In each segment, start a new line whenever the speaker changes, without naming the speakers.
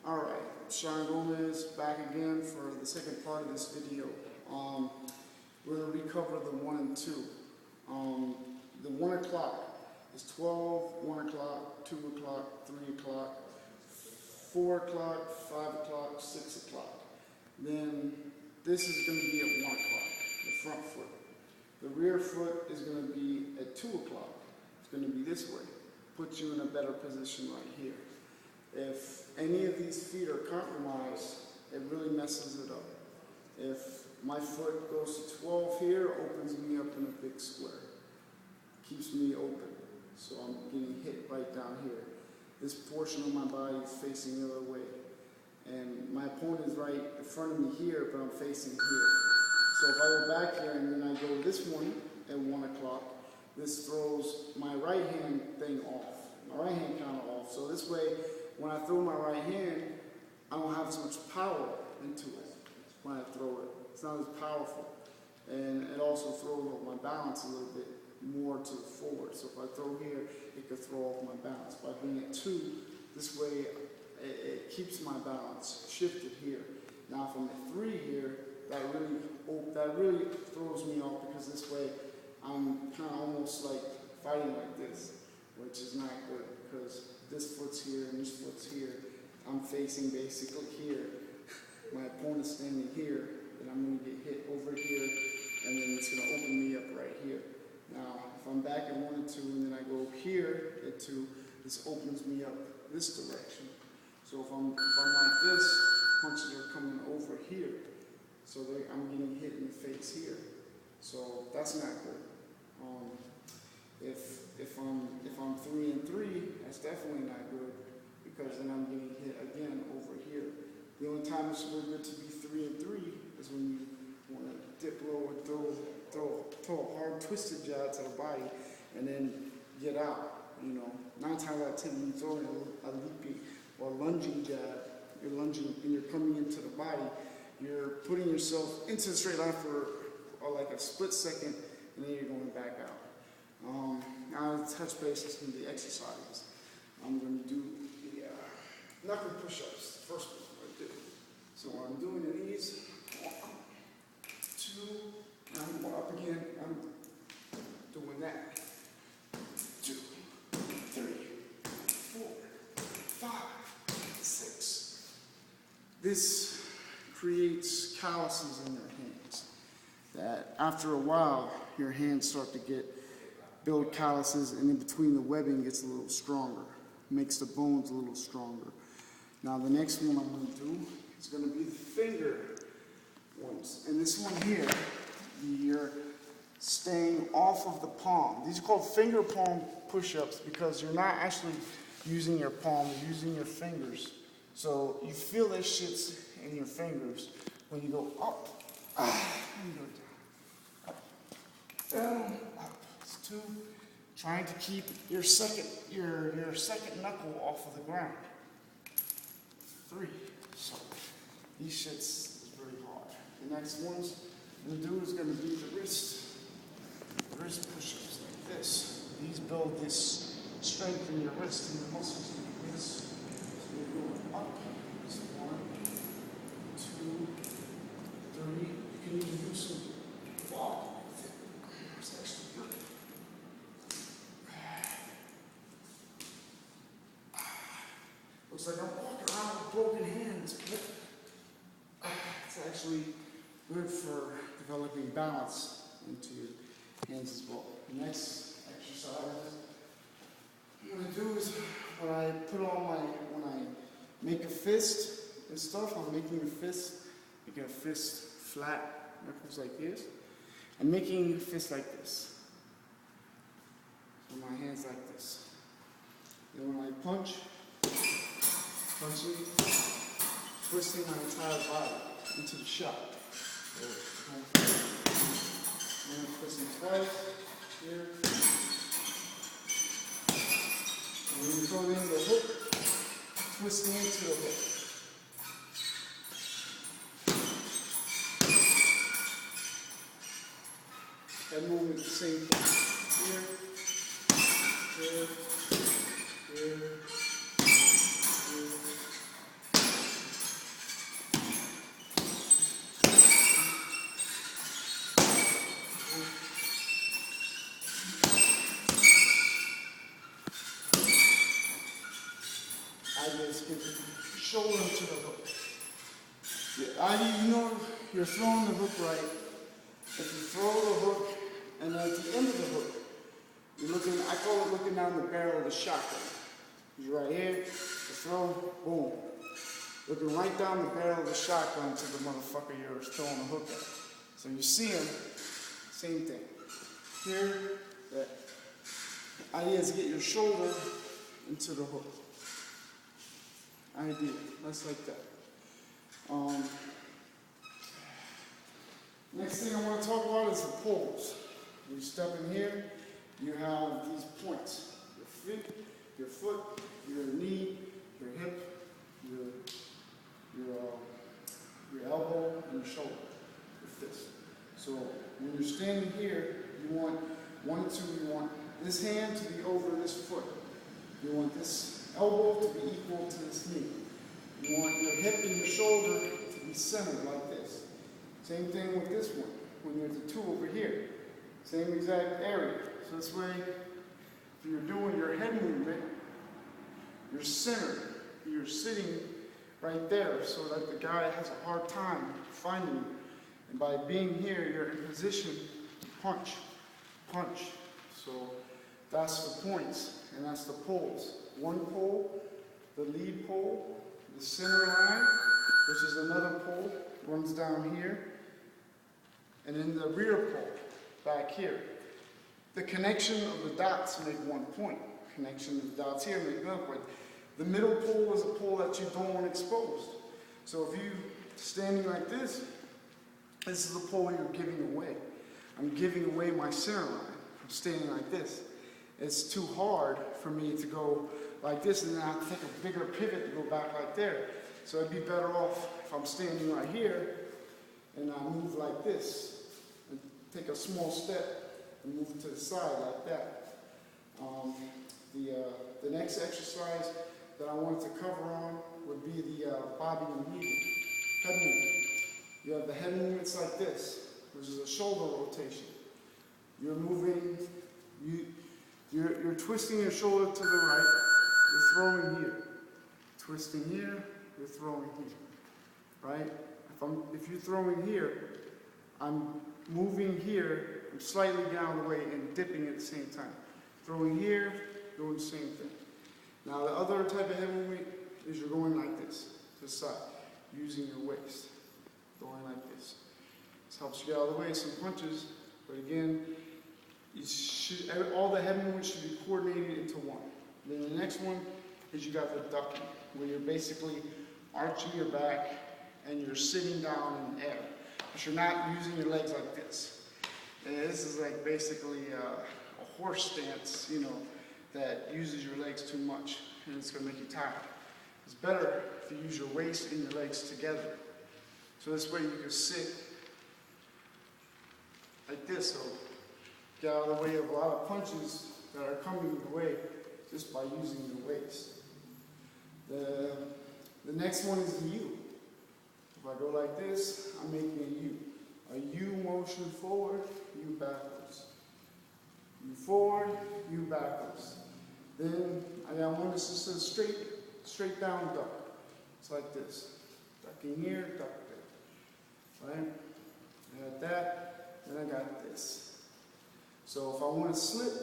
Alright, Sean Gomez back again for the second part of this video. We're going to recover the 1 and 2. The 1 o'clock is 12, 1 o'clock, 2 o'clock, 3 o'clock, 4 o'clock, 5 o'clock, 6 o'clock. Then this is going to be at 1 o'clock, the front foot. The rear foot is going to be at 2 o'clock. It's going to be this way. Puts you in a better position right here. If any of these feet are compromised, it really messes it up. If my foot goes to 12 here, opens me up in a big square. Keeps me open. So I'm getting hit right down here. This portion of my body is facing the other way. And my opponent is right in front of me here, but I'm facing here. So if I go back here and then I go this one at 1 o'clock, this throws my right hand thing off. My right hand counter off. So this way, when I throw my right hand, I don't have as much power into it when I throw it. It's not as powerful. And it also throws off my balance a little bit more to the forward. So if I throw here, it could throw off my balance. By being at 2, this way it keeps my balance shifted here. Now if I'm at 3 here, that really throws me off, because this way I'm kind of almost like fighting like this, which is not good, because this foot's here and this foot's here. I'm facing basically here. My opponent's standing here, and I'm going to get hit over here, and then it's going to open me up right here. Now, if I'm back at 1 and 2, and then I go here at 2, this opens me up this direction. So if I'm like this, punches are coming over here. So I'm getting hit in the face here. So that's not good. If I'm 3 and 3, that's definitely not good, because then I'm getting hit again over here. The only time it's really good to be 3 and 3 is when you want to dip low and throw a hard twisted jab to the body and then get out. 9 times out of 10 when you're throwing a leaping or lunging jab, you're lunging and you're coming into the body, you're putting yourself into the straight line for like a split second, and then you're going back out. Now the touch base is going to be exercises. I'm going to do the knuckle push-ups, the first one I do. So when I'm doing these, 1, 2, and I'm going up again, I'm doing that. 2, 3, 4, 5, 6. This creates calluses in your hands, that after a while, your hands start to build calluses, and in between the webbing gets a little stronger, makes the bones a little stronger. Now the next one I'm going to do is going to be the finger ones. And this one here, you're staying off of the palm. These are called finger palm push-ups because you're not actually using your palm, you're using your fingers. So you feel those shits in your fingers when you go up, and you go down, up, down, up. It's 2. Trying to keep your second knuckle off of the ground. 3. So these shits is really hard. The next ones I'm gonna do is gonna be the wrist push-ups like this. These build this strength in your wrist and your muscles like this. So you're going up. So 1, 2, 3. You can even do some fall. It's actually good. Looks like I'm walking around with broken hands. It's actually good for developing balance into your hands as well. The next exercise I'm going to do is when I make a fist and stuff, I'm making a fist flat, knuckles like this. I'm making a fist like this. So my hands like this. Then when I punching, twisting my entire body into the shot. So, and twisting twice, here. And when you throw it in the hook, twisting into the hook. That movement is the same thing. Here, here, here, here. idea is get your shoulder into the hook. The idea, you know, you're throwing the hook right. If you throw the hook, and at the end of the hook, you're looking, I call it looking down the barrel of the shotgun. You're right here, you throw, boom. Looking right down the barrel of the shotgun to the motherfucker you're throwing the hook at. So you see him, same thing. Here, the idea is to get your shoulder into the hook. Idea, that's like that. Next thing I want to talk about is the poles. You step in here, you have these points. Your foot, your knee, your hip, your elbow, and your shoulder, your fist. So when you're standing here, you want one and two, you want this hand to be over this foot. You want this elbow to be equal to this knee. You want your hip and your shoulder to be centered like this. Same thing with this one, when there's a two over here. Same exact area. So this way, if you're doing your head movement, you're centered. You're sitting right there so that the guy has a hard time finding you. And by being here, you're in position to punch. So that's the points, and that's the poles. One pole, the lead pole, the center line, which is another pole, runs down here, and then the rear pole, back here. The connection of the dots make one point. Connection of the dots here make another point. The middle pole is a pole that you don't want exposed. So if you standing like this is the pole you're giving away. I'm giving away my center line. I'm standing like this. It's too hard for me to go like this and then I have to take a bigger pivot to go back like there. So I'd be better off if I'm standing right here and I move like this and take a small step and move to the side like that. The next exercise that I wanted to cover on would be the bobbing and weaving, head movement. You have the head movements like this, which is a shoulder rotation. You're moving, you're twisting your shoulder to the right, you're throwing here. Twisting here, you're throwing here, right? If you're throwing here, I'm moving here, I'm slightly down the way and dipping at the same time. Throwing here, doing the same thing. Now the other type of head movement is you're going like this, to the side, using your waist, going like this. This helps you get out of the way, some punches, but again, all the head movements should be coordinated into one. Then the next one is you got the ducking, where you're basically arching your back and you're sitting down in the air. But you're not using your legs like this. And this is like basically a horse stance, you know, that uses your legs too much and it's going to make you tired. It's better if you use your waist and your legs together. So this way you can sit like this, so get out of the way of a lot of punches that are coming your way just by using your waist. The next one is the U. If I go like this, I'm making a U. A U motion forward, U backwards. U forward, U backwards. Then I got one that's just a straight down duck. It's like this. Ducking here, duck there. Right? I got that, then I got this. So if I want to slip,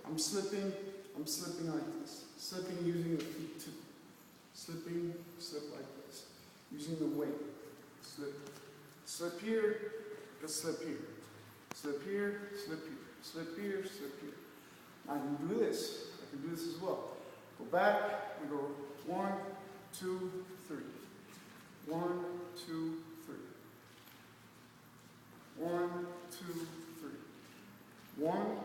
I'm slipping like this. Slipping using the feet too. Slipping, slip like this. Using the weight. Slip. Slip here, just slip here. Slip here, slip here. Slip here, slip here. I can do this. I can do this as well. Go back and go 1, 2, 3. 1, 2, 3. 1, 2, 3. 1,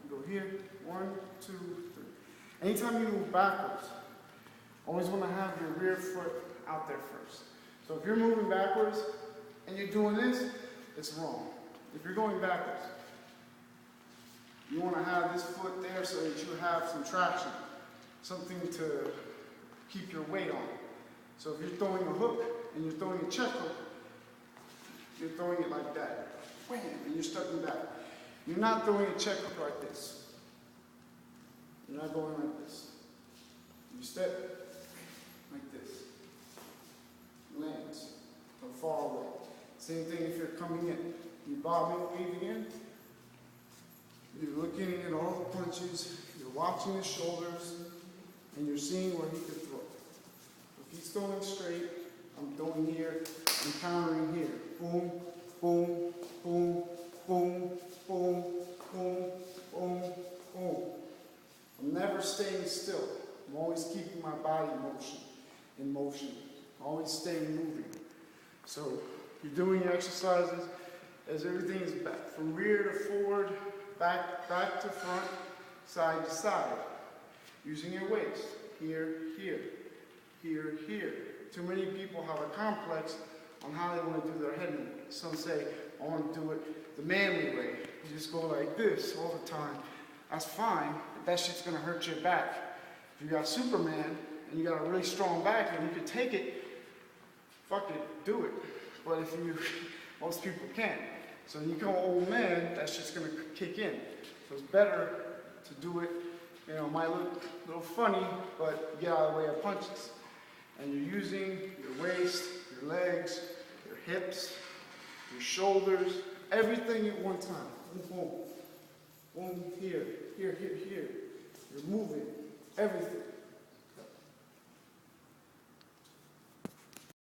go here. 1, 2, 3. Anytime you move backwards, always want to have your rear foot out there first. So if you're moving backwards and you're doing this, it's wrong. If you're going backwards, you want to have this foot there so that you have some traction, something to keep your weight on. So if you're throwing a hook and you're throwing a check hook, you're throwing it like that. Wham, and you're stepping back. You're not throwing a check hook like this. You're not going like this. You step Same thing if you're coming in. You bob and weave again. You're looking at all the punches, you're watching his shoulders, and you're seeing where he could throw. If he's throwing straight, I'm throwing here, I'm countering here. Boom, boom, boom, boom, boom, boom, boom, boom. I'm never staying still. I'm always keeping my body in motion, always staying moving. So you're doing your exercises as everything is back, from rear to forward, back to front, side to side. Using your waist, here, here, here, here. Too many people have a complex on how they want to do their head movement. Some say, I want to do it the manly way. You just go like this all the time. That's fine, but that shit's going to hurt your back. If you got Superman and you got a really strong back and you can take it, fuck it, do it. But if you, most people can't. So when you become an old man, that shit's going to kick in. So it's better to do it. You know, it might look a little funny, but you get out of the way of punches. And you're using your waist, your legs, your hips, your shoulders, everything at one time. Boom, boom. Boom, here, here, here, here. You're moving, everything.